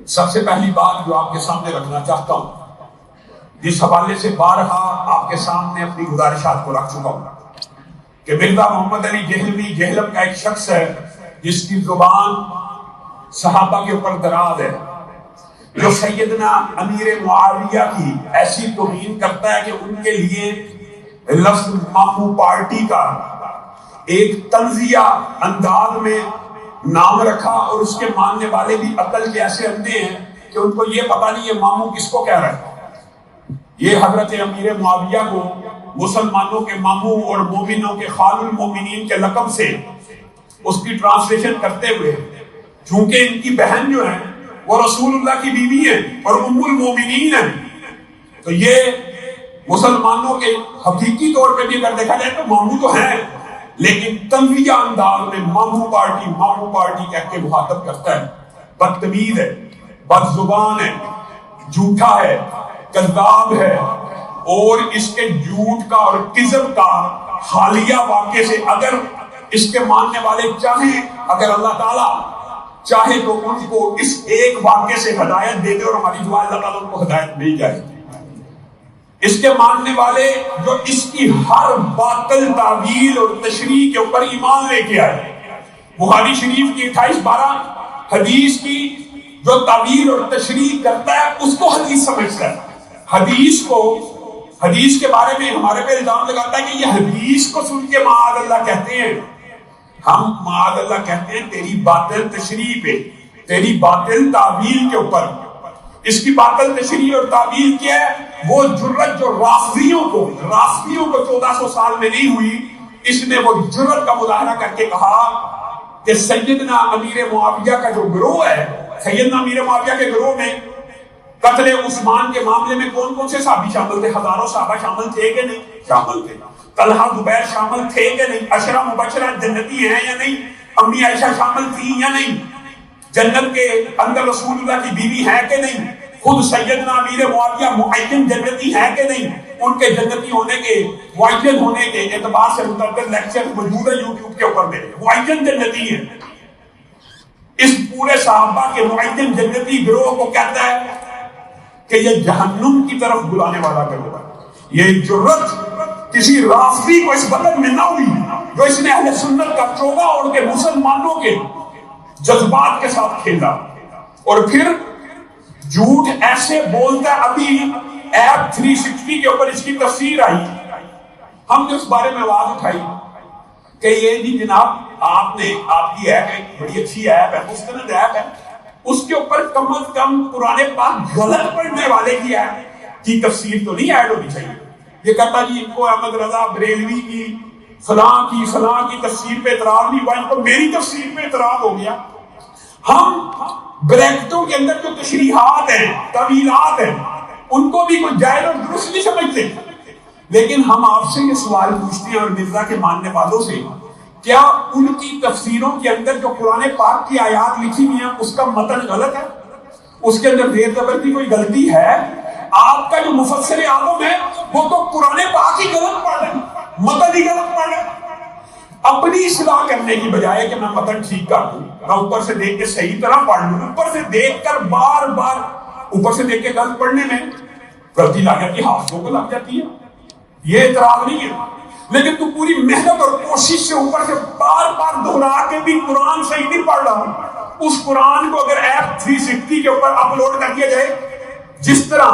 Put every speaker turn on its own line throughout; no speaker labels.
سب سے پہلی بات جو آپ کے سامنے رکھنا چاہتا ہوں، جس حوالے سے بارہا آپ کے سامنے اپنی گزارشات کو رکھ چکا ہوں، کہ مرزا محمد علی جہلوی جہلم کا ایک شخص ہے جس کی زبان صحابہ کے اوپر دراز ہے، جو سیدنا امیر معاویہ کی ایسی توہین کرتا ہے کہ ان کے لیے لفظ مامو پارٹی کا ایک طنزیہ انداز میں نام رکھا، اور اس کے ماننے والے بھی عقل کے ایسے اندھے ہیں کہ ان کو یہ پتہ نہیں یہ مامو کس کو کہہ رہا ہے۔ یہ حضرت امیر معاویہ کو مسلمانوں کے مامو اور مومنوں کے خال المومنین کے لقب سے اس کی ٹرانسلیشن کرتے ہوئے، چونکہ ان کی بہن جو ہے وہ رسول اللہ کی بیوی ہے اور ام المومنین ہے، تو یہ مسلمانوں کے حقیقی طور پہ بھی اگر دیکھا جائے تو مامو تو ہیں، لیکن تنزیہ انداز میں مامو پارٹی کہہ کے مخاطب کرتا ہے۔ بدتمیز ہے، بد زبان ہے، جھوٹا ہے، کذاب ہے، اور اس کے جھوٹ کا اور کذب کا حالیہ واقعے سے اگر اس کے ماننے والے چاہیں، اگر اللہ تعالیٰ چاہے تو ان کو اس ایک واقعے سے ہدایت دے دے، اور ہماری دعا اللہ تعالیٰ ان کو ہدایت مل جائے۔ اس کے ماننے والے جو اس کی ہر باطل تعویل اور تشریح کے اوپر ایمان لے کے آئے، بخاری شریف کی 28-12 حدیث کی جو تعویل اور تشریح کرتا ہے اس کو حدیث سمجھتا ہے، حدیث کے بارے میں ہمارے پہ الزام لگاتا ہے کہ یہ حدیث کو سن کے معاذ اللہ کہتے ہیں۔ ہم معاذ اللہ کہتے ہیں تیری باطل تشریح پہ، تیری باطل تعویل کے اوپر۔ اس کی باطل تشریح اور تعویل کیا ہے؟ وہ جرت جو رافضیوں کو 1400 سال میں نہیں ہوئی، اس نے وہ جرت کا مظاہرہ کر کے کہا کہ سیدنا امیر معاویہ کا جو گروہ ہے، سیدنا امیر معاویہ کے گروہ میں قتل عثمان کے معاملے میں کون کون سے صحابی شامل تھے؟ ہزاروں صحابہ شامل تھے کہ نہیں؟ شامل تھے۔ طلحہ زبیر شامل تھے کہ نہیں؟ عشرہ مبشرہ جنتی ہیں یا نہیں؟ امی عائشہ شامل تھی یا نہیں؟ جنت کے اندر رسول اللہ کی بیوی ہے کہ نہیں؟ خود سیدنا امیر معاویہ معین جنتی ہے کہ نہیں؟ ان کے جنتی ہونے کے، معین ہونے کے اعتبار سے متعدد لیکچر موجود ہیں یوٹیوب کے اوپر، میرے معین جنتی ہیں۔ اس پورے صحابہ کے معین جنتی گروہ کو کہتا ہے کہ یہ جہنم کی طرف بلانے والا گروہ ہے۔ یہ جرت کسی رافضی کو اس بدن میں نہ ہوئی جو اس نے اہل سنت کا چوگا اوڑھ کے مسلمانوں کے جذبات کے ساتھ کھیلا، اور پھر جھوٹ ایسے بولتا ہے۔ ابھی ایپ 360 کے اوپر اس کی تفسیر آئی، ہم نے اس بارے میں آواز اٹھائی کہ یہ جی جناب آپ کی ایپ ہے، بڑی اچھی ایپ ہے، مستند ایپ ہے، اس کے اوپر کم از کم قرآن پاک غلط پڑھنے والے کی ایپ کی تفسیر تو نہیں ایڈ ہونی چاہیے۔ یہ کہتا جی ان کو احمد رضا بریلوی کی فلاں کی تفسیر پہ اعتراض نہیں ہوا، ان کو میری تفسیر پہ اعتراض ہو گیا۔ ہم بریکٹوں کے اندر جو تشریحات ہیں، تعویلات ہیں، ان کو بھی کوئی جائز اور درست نہیں سمجھتے، لیکن ہم آپ سے یہ سوال پوچھتے ہیں اور مرزا کے ماننے والوں سے، کیا ان کی تفسیروں کے اندر جو قرآن پاک کی آیات لکھی ہوئی ہیں اس کا متن غلط ہے؟ اس کے اندر زیر زبر کی کوئی غلطی ہے؟ آپ کا جو مفسر اعظم ہے وہ تو قرآن پاک ہی غلط پڑھ رہے ہیں، متن ہی غلط پڑھ رہے ہیں۔ اپنی اصلاح کرنے کی بجائے کہ میں متن ٹھیک کر دوں، میں اوپر سے دیکھ کے صحیح طرح پڑھ لوں، اوپر سے دیکھ کر بار بار اوپر سے دیکھ کے غلط پڑھنے میں غلطی لا کر کے حافظوں کو لگ جاتی ہے، یہ اعتراض نہیں ہے۔ لیکن تو پوری محنت اور کوشش سے اوپر سے بار بار دہرا کے بھی قرآن صحیح نہیں پڑھ رہا، اس قرآن کو اگر ایپ 360 کے اوپر اپلوڈ کر دیا جائے جس طرح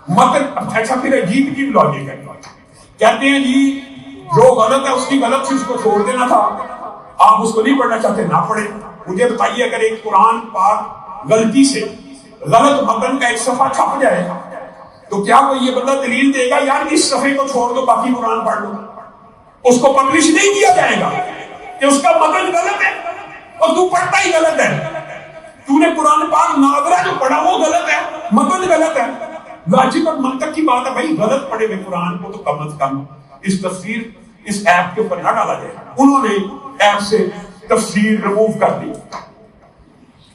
متن، اچھا پھر عجیب کی لاجک ہے، کہتے ہیں جی جو غلط ہے اس کی غلط سے اس کو چھوڑ دینا تھا، آپ اس کو نہیں پڑھنا چاہتے نہ پڑھیں۔ مجھے بتائیے اگر ایک قرآن پاک غلطی سے غلط متن کا ایک صفحہ چھپ جائے تو کیا کوئی یہ بندہ دلیل دے گا یار اس صفحے کو چھوڑ دو باقی قرآن پڑھ لو؟ اس کو پبلش نہیں کیا جائے گا کہ اس کا متن غلط ہے اور تو پڑھتا ہی غلط ہے، تو نے قرآن پاک ناظرہ جو پڑھا وہ غلط ہے، متن غلط ہے۔ لاجک اور منطق کی بات ہے بھائی، غلط پڑھے ہوئے قرآن کو تو کم از کم اس تفسیر اس ایپ کے اوپر نہ ڈالا جائے۔ انہوں نے ایپ سے تفسیر ریموو کر دی۔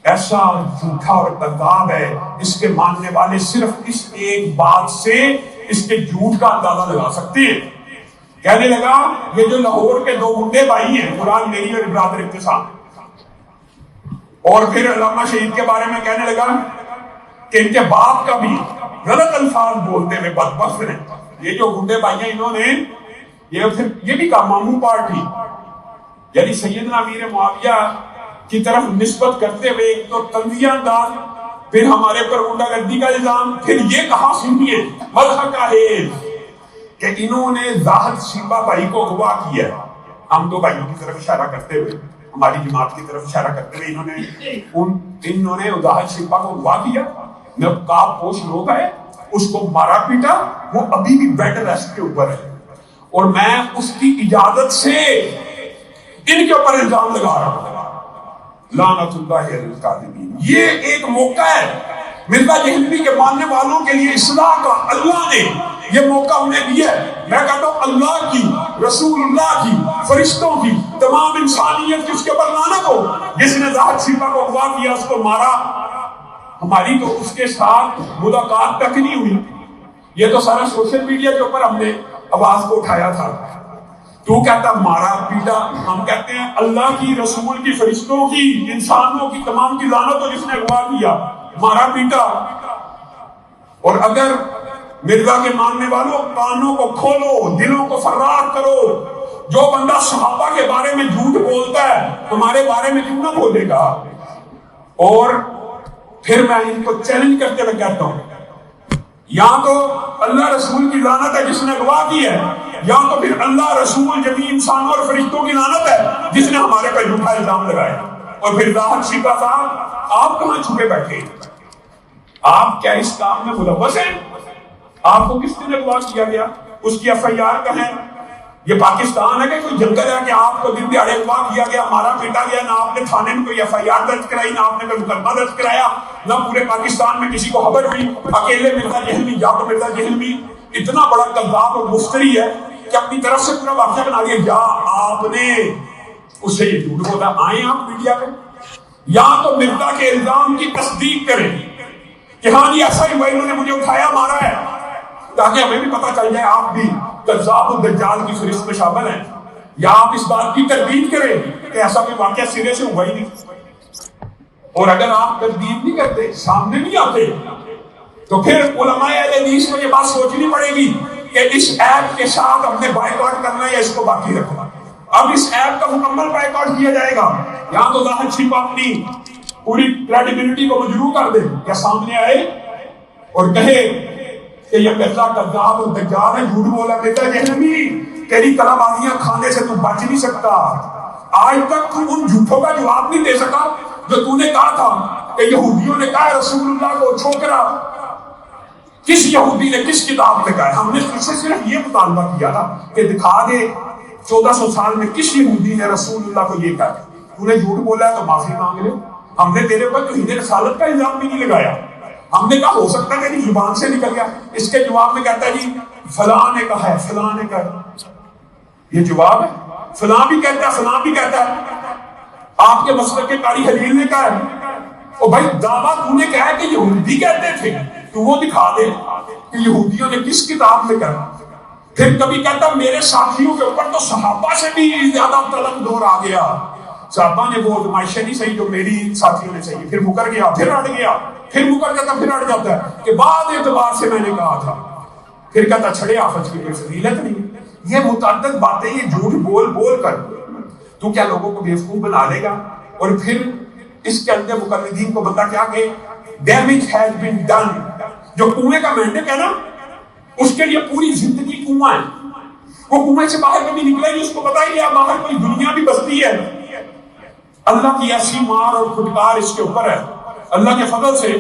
ایسا جھوٹا اور کذاب ہے، اس کے ماننے والے صرف اس ایک بات سے اس کے جھوٹ کا اندازہ لگا سکتے ہیں۔ کہنے لگا یہ جو لاہور کے دو منڈے بھائی ہیں، قرآن میری اور برادر ابتسام، اور پھر علامہ شہید کے بارے میں کہنے لگا کہ ان کے باپ کا بھی غلط الفاظ بولتے ہوئے بدبخت ہیں. یہ جو گنڈے بھائی ہیں انہوں نے یہ بھی کہا ماموں پارٹی یعنی سیدنا امیر معاویہ کی طرف نسبت کرتے ہوئے ایک تو تنزیہ انداز، پھر ہمارے پر غنڈہ گردی کا الزام، پھر یہ کہا سنیے مذہب کا ہے کہ انہوں نے زاہد شیبہ بھائی کو اغوا کیا. ہم دو بھائیوں کی طرف اشارہ کرتے ہوئے، ہماری جماعت کی طرف اشارہ کرتے ہوئے انہوں نے زاہد شیبہ کو اغوا کیا. نقاب پوش لوگ ہے، اس کو مارا پیٹا، وہ ابھی بھی بیڈ ریسٹ کے اوپر ہے اور میں اس کی اجازت سے ان کے اوپر الزام لگا رہا ہوں. لعنت اللہ علی الکاذبین. یہ ایک موقع ہے مرزا دہلوی کے ماننے والوں کے لیے اصلاح کا. اللہ نے یہ موقع انہیں دیا ہے. میں کہتا ہوں اللہ کی، رسول اللہ کی، فرشتوں کی، تمام انسانیت کی اس کے اوپر لعنت ہو جس نے زاہد شیبہ کو اغوا کیا، اس کو مارا. ہماری تو اس کے ساتھ ملاقات تک نہیں ہوئی. یہ تو سارا سوشل میڈیا کے اوپر ہم نے آواز کو اٹھایا تھا. تو کہتا مارا پیٹا، ہم کہتے ہیں اللہ کی، رسول کی، فرشتوں کی، انسانوں کی تمام کی لعنت ہو جس نے اغوا کیا، مارا پیٹا. اور اگر مرزا کے ماننے والوں کانوں کو کھولو، دلوں کو فرار کرو. جو بندہ صحابہ کے بارے میں جھوٹ بولتا ہے تمہارے بارے میں کیوں نہ بولے گا. اور پھر میں ان کو چیلنج کرتے ہوئے کہتا ہوں یا تو اللہ رسول کی لعنت ہے جس نے اغوا کی ہے، یا تو پھر اللہ رسول جمیع انسانوں اور فرشتوں کی لعنت ہے جس نے ہمارے پر جھوٹا الزام لگایا. اور پھر زاہد شیبہ صاحب آپ کہاں چھپے بیٹھے؟ آپ کیا اس کام میں ملوث ہیں؟ آپ کو کس نے اغوا کیا گیا؟ اس کی ایف آئی آر کا ہے. یہ پاکستان ہے کہ کوئی جنگل ہے کہ آپ کو دن دیہڑے اغوا کیا گیا، مارا پیٹا گیا، نہ آپ نے تھانے میں کوئی ایف آئی آر درج کرائی، نہ آپ نے کوئی مقدمہ درج کرایا، نہ پورے پاکستان میں کسی کو خبر ہوئی. اکیلے مرزا دہلوی، یا تو مرزا دہلوی اتنا بڑا کذاب اور مفتری ہے کہ اپنی طرف سے پورا واقعہ بنا دیا، یا آپ نے اس سے یہ جھوٹ بولا. آئیں آپ میڈیا پہ، یا تو مرزا کے الزام کی تصدیق کریں کہ ہاں جی ایسا ہی ہوا، انہوں نے مجھے اٹھایا مارا ہے، تاکہ ہمیں بھی پتہ چل جائے آپ بھی کذاب الدجال کی فہرست میں شامل ہیں. یا آپ اس بات کی تردید کریں کہ ایسا کوئی واقعہ سرے سے ہوا ہی نہیں. اور اگر آپ تردید نہیں کرتے، سامنے نہیں آتے، تو پھر علماء اہل حدیث کو یہ بات سوچنی پڑے گی کہ اس ایپ کے ساتھ ہم نے بائیکاٹ کرنا ہے یا اس کو باقی رکھنا. اب اس ایپ کا مکمل بائیکاٹ کیا جائے گا، یا تو زاہد شیبہ اپنی پوری کریڈیبلٹی کو مجروح کر دے یا سامنے آئے اور کہے کہ یہ مرزا کذاب اور دجال ہے، جھوٹ بولا. مرزا دہلوی تیری کلام بازیاں کھانے سے تو بچ نہیں سکتا. آج تک تو ان جھوٹوں کا جواب نہیں دے سکا جو تو نے کہا تھا کہ یہودیوں نے کہا رسول اللہ کو چھوکرا. کس یہودی نے کس کتاب میں کہا ہے؟ ہم نے تجھ سے صرف یہ مطالبہ کیا تھا کہ دکھا دے 1400 سال میں کس یہودی نے رسول اللہ کو یہ کہا. تو نے جھوٹ بولا ہے تو معافی مانگ لے. ہم نے تیرے پر توہین رسالت کا الزام بھی نہیں لگایا. ہم نے کہا ہو سکتا ہے کہ زبان سے نکل گیا. اس کے جواب میں کہتا ہے جی فلاں نے کہا ہے، فلاں نے کہا. یہ جواب ہے. فلاں بھی کہتا ہے، فلاں بھی کہتا ہے. آپ کے مسلک کے قاری خلیل نے کہا ہے. اور بھائی دعویٰ تو نے کہا ہے کہ یہودی کہتے تھے، تو وہ دکھا دے کہ یہودیوں نے کس کتاب میں کہا. پھر کبھی کہتا میرے ساتھیوں کے اوپر تو صحابہ سے بھی زیادہ طلب دور آ گیا، صحابہ نے وہ ازمائشیں نہیں صحیح جو میری ساتھیوں نے صحیح. پھر مکر گیا، پھر اڑ گیا، پھر مکر جاتا، پھر اڑ جاتا ہے کہ بعد اعتبار سے میں نے کہا تھا. پھر کہتا چھڑے آفت کی کوئی فضیلت نہیں. یہ متعدد باتیں یہ جھوٹ بول بول کر تو کیا لوگوں کو بیوقوف بنا لے گا. اور پھر اس کے اندر مقلدین کو بندہ کیا کہ ڈیمیج ہیز بین ڈن. جو کنویں کا مینڈک ہے نا، اس کے لیے پوری زندگی کنواں ہے. وہ کنویں سے باہر کبھی نکلے نہیں، اس کو پتا ہی ہے باہر کوئی دنیا بھی بستی ہے. اللہ کی ایسی مار اور پھٹکار اس کے اوپر ہے. اللہ کے فضل سے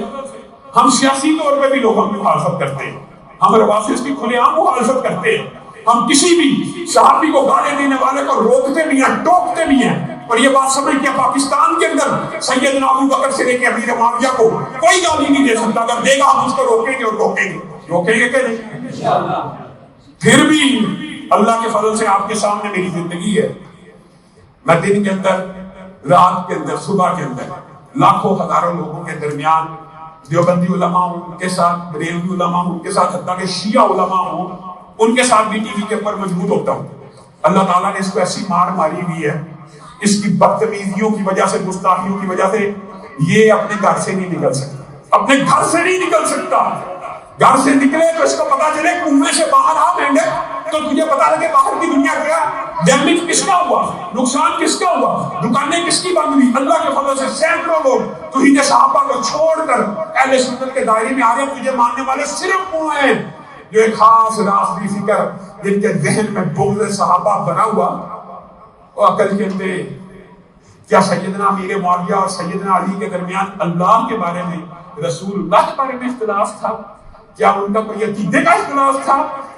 ہم سیاسی طور پہ بھی لوگوں کی مخالفت کرتے ہیں، ہم روافض کی کھلے عام مخالفت کرتے ہیں، ہم کسی بھی صحابی کو گالی دینے والے کو روکتے بھی ہیں، ٹوکتے بھی ہیں. اور یہ بات سمجھ کے پاکستان کے اندر سیدنا ابو بکر سے لے کے امیر معاویہ کو کوئی گالی نہیں دے سکتا. اگر دے گا ہم اس کو روکیں گے اور روکیں گے. روکیں گے کہ نہیں؟ پھر بھی اللہ کے فضل سے آپ کے سامنے میری زندگی ہے. میں دن کے اندر، رات کے اندر، صبح کے اندر لاکھوں ہزاروں لوگوں کے درمیان دیوبندی علماء ہوں ان کے ساتھ، بریلوی علماء ہوں ان کے ساتھ، حتیٰ کہ شیعہ علماء ہوں ان کے ساتھ بھی ٹی وی کے اوپر موجود ہوتا ہوں. اللہ تعالیٰ نے اس کو ایسی مار ماری ہوئی ہے، اس کی بدتمیزیوں کی وجہ سے، گستاخیوں کی وجہ سے یہ اپنے گھر سے نہیں نکل سکتا، اپنے گھر سے نہیں نکل سکتا. گھر سے نکلے تو اس کو پتا چلے کنویں سے باہر آ مینڈے تو تجھے پتا لگے باہر کی دنیا کیا، ڈیمیج کس کا ہوا، نقصان کس کا ہوا، دکانیں کس کی بند ہوئی. اللہ کے فضل سے سینکڑوں لوگ توحید صحابہ کو چھوڑ کر اہل سنت کے دائرے میں آ گئے. تجھے ماننے والے صرف وہ ہیں جو ایک خاص راستی فکر جن کے ذہن میں بغض صحابہ بنا ہوا وہ عقل کہتے. کیا سیدنا امیر معاویہ اور سیدنا علی کے درمیان اللہ کے بارے میں، رسول اللہ کے بارے میں اختلاف تھا؟ کیا ان کا کوئی عقیدے کا اختلاف تھا؟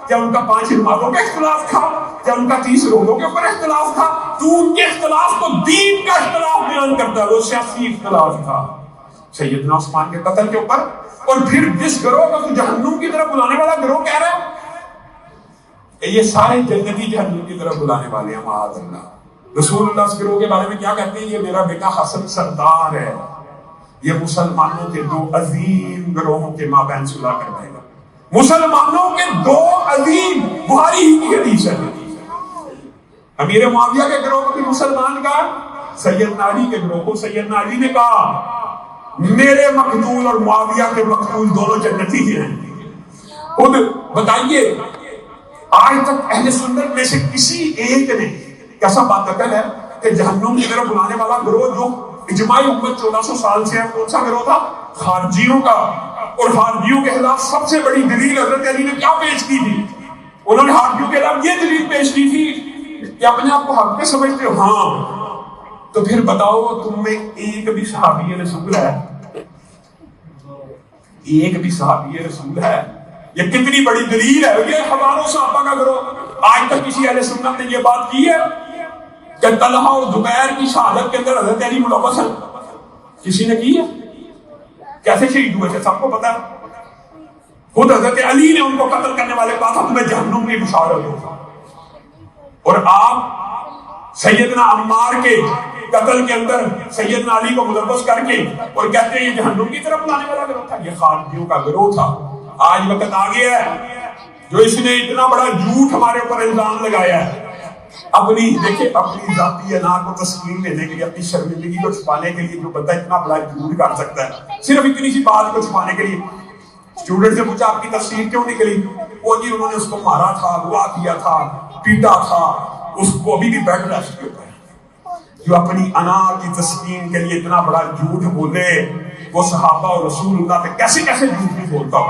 کیا ان کا 5 نمازوں کا اختلاف تھا؟ کیا ان کا 30 روزوں کے اوپر اختلاف تھا؟ تو ان کے اختلاف کو دین کا اختلاف بیان کرتا ہے، وہ سیاسی اختلاف تھا سیدنا عثمان کے قتل کے اوپر. اور پھر جس گروہ کو تو جہنم کی طرف بلانے والا گروہ کہہ رہا ہے یہ سارے جنتی جہنم کی طرف بلانے والے ہیں معاذ اللہ. رسول اللہ اس گروہ کے بارے میں کیا کہتے ہیں؟ یہ میرا بیٹا حسن سردار ہے، یہ مسلمانوں کے 2 عظیم گروہوں کے مابین صلح کروائے گا. مسلمانوں کے 2 عظیم، بخاری ہی کی حدیث ہے. امیر معاویہ کے گروہ کو بھی مسلمان کا، سیدنا علی کے گروہ کو سیدنا علی نے کہا میرے مقتول اور معاویہ کے مقتول دونوں جنتی ہیں. خود بتائیے آج تک اہل سنت میں سے کسی ایک نے کیسا بات نقل ہے کہ جہنم کی طرف بلانے والا گروہ جو اجماعی امت 1400 سال سے ہے کون سا گروہ تھا؟ خارجیوں کا. اور خارجیوں کے خلاف سب سے بڑی دلیل حضرت علی نے کیا پیش کی تھی؟ انہوں نے خارجیوں کے خلاف یہ دلیل پیش کی تھی کہ اپنے آپ کو حق پہ سمجھتے ہو؟ ہاں. تو پھر بتاؤ تم میں ایک بھی صحابی رسول ہے؟ ایک بھی صحابی رسول ہے؟ یہ کتنی بڑی دلیل ہے. یہ ہزاروں صحابہ کا گروہ. آج تک کسی اہل سنت نے یہ بات کی ہے کہ طلحہ اور زبیر کی شہادت کے اندر حضرت علی ملوث ہے؟ کسی نے کی ہے؟ کیسے شہید ہوئے تھے سب کو پتا ہے. خود حضرت علی نے ان کو قتل کرنے والے کہا تھا تمہیں جہنم کی بشارت ہو. اور آپ سیدنا عمار کے قتل کے اندر سیدنا علی کو ملوث کر کے اور کہتے ہیں یہ جہنم کی طرف لانے والا گروہ تھا. یہ خارجیوں کا گروہ تھا. آج وقت آ گیا ہے جو اس نے اتنا بڑا جھوٹ ہمارے اوپر الزام لگایا ہے اپنی دیکھیں اپنی ذاتی انا کو تسکین لینے کے لیے، اپنی شرمندگی کو چھپانے کے لیے. جو بندہ اتنا بڑا جھوٹ کر سکتا ہے صرف اتنی سی بات کو چھپانے کے لیے. اسٹوڈنٹ سے پوچھا آپ کی تفسیر کیوں نکلی؟ وہ جی انہوں نے اس کو مارا تھا، اغوا کیا تھا، پیٹا تھا، اس کو ابھی بھی بیڈ ریسٹ کے اوپر. جو اپنی انا کی تسکین کے لیے اتنا بڑا جھوٹ بولے وہ صحابہ اور رسول اللہ پہ کیسے کیسے جھوٹ نہیں بولتا.